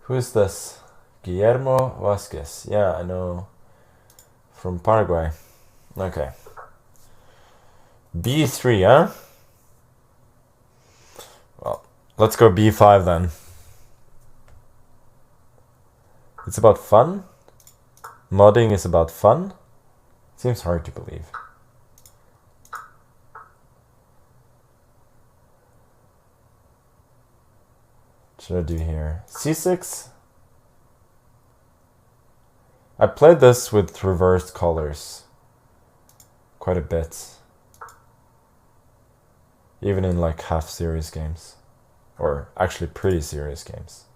Who is this? Guillermo Vasquez. Yeah, I know. From Paraguay. Okay. B3, huh? Well, let's go B5 then. It's about fun? Modding is about fun? Seems hard to believe. What should I do here? C6? I played this with reversed colors quite a bit. Even in like half serious games. Or actually pretty serious games.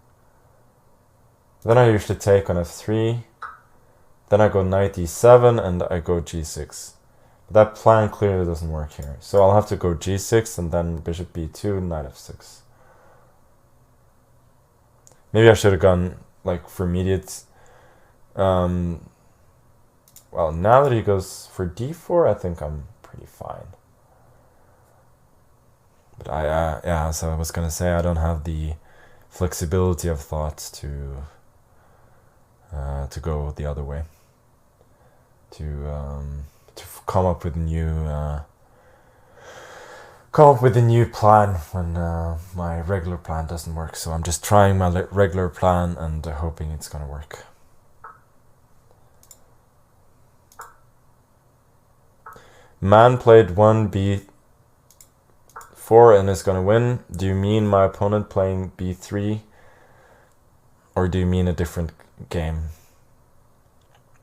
Then I usually take on f3. Then I go knight e7 and I go g6. But that plan clearly doesn't work here. So I'll have to go g6 and then bishop b2, knight f6. Maybe I should have gone like for immediate. Well, now that he goes for d4, I think I'm pretty fine. But yeah, so I was gonna say I don't have the flexibility of thought to go the other way. To come up with a new plan when my regular plan doesn't work. So I'm just trying my regular plan and hoping it's gonna work. Man played 1b4 and is gonna win. Do you mean my opponent playing b3, or do you mean a different game?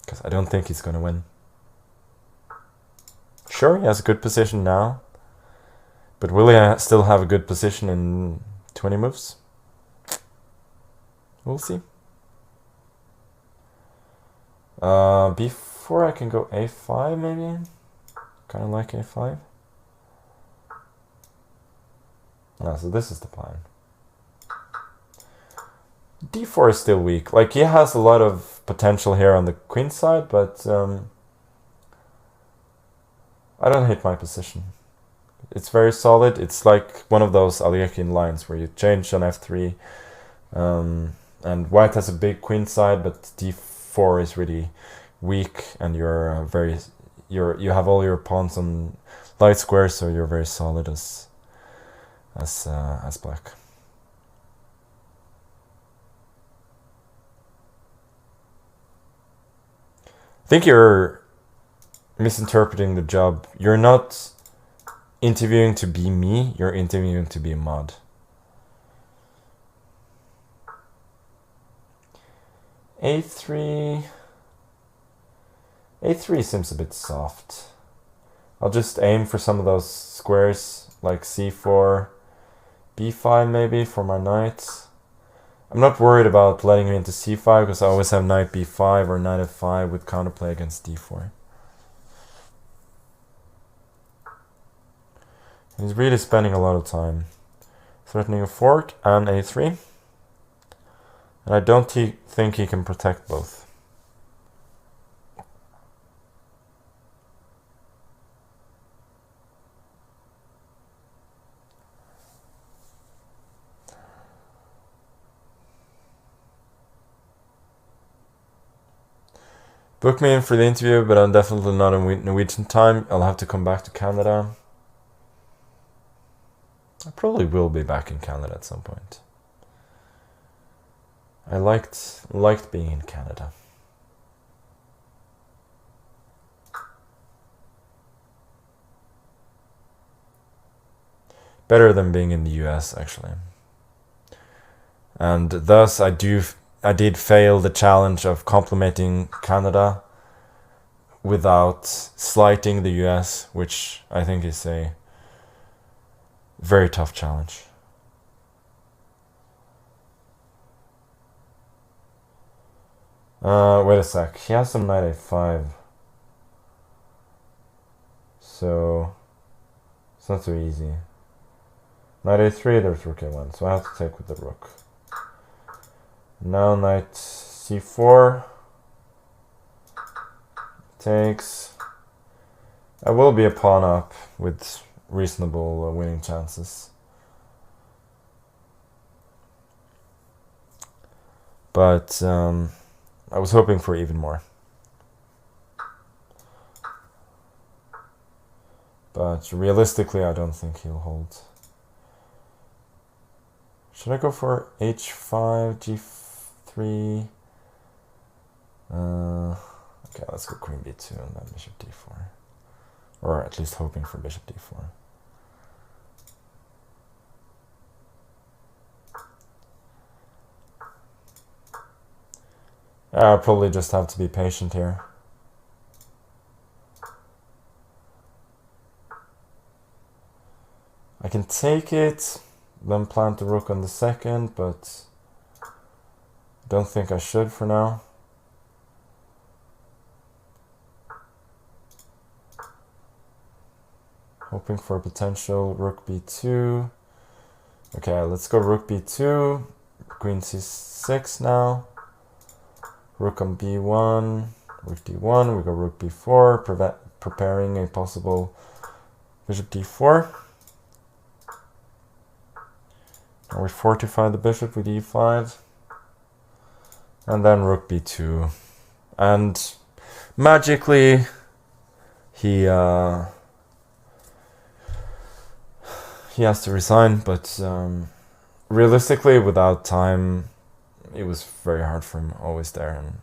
Because I don't think he's gonna win. Sure, he has a good position now, but will he still have a good position in 20 moves? We'll see. B4, I can go a5 maybe. Kind of like a5. So this is the plan. d4 is still weak. Like, he has a lot of potential here on the queen side, but I don't hate my position. It's very solid. It's like one of those Alekhine lines where you change on f3, and white has a big queen side, but d4 is really weak, and you have all your pawns on light squares, so you're very solid as black. I think you're misinterpreting the job. You're not interviewing to be me, you're interviewing to be a mod. A3 seems a bit soft. I'll just aim for some of those squares, like c4, b5 maybe for my knights. I'm not worried about letting him into c5 because I always have knight b5 or knight f5 with counterplay against d4. He's really spending a lot of time threatening a fork and a3. And I don't think he can protect both. Book me in for the interview, but I'm definitely not in Norwegian time. I'll have to come back to Canada. I probably will be back in Canada at some point. I liked being in Canada. Better than being in the US, actually. And thus I did fail the challenge of complimenting Canada without slighting the US, which I think is a very tough challenge. Wait a sec. He has some knight a5. So it's not so easy. Knight a3, there's rook a1, so I have to take with the rook. Now knight c4 takes. I will be a pawn up with reasonable winning chances. But I was hoping for even more. But realistically, I don't think he'll hold. Should I go for h5, g3? Okay, let's go queen b2 and then bishop d4. Or at least hoping for bishop d4. I'll probably just have to be patient here. I can take it, then plant the rook on the second, but I don't think I should for now. Hoping for a potential rook b2. Okay, let's go rook b2, queen c6 now. Rook on b1, rook d1, we go rook b4, preparing a possible bishop d4. Now we fortify the bishop with e5. And then rook b2. And magically, he has to resign, but realistically, without time, it was very hard for him, always there, and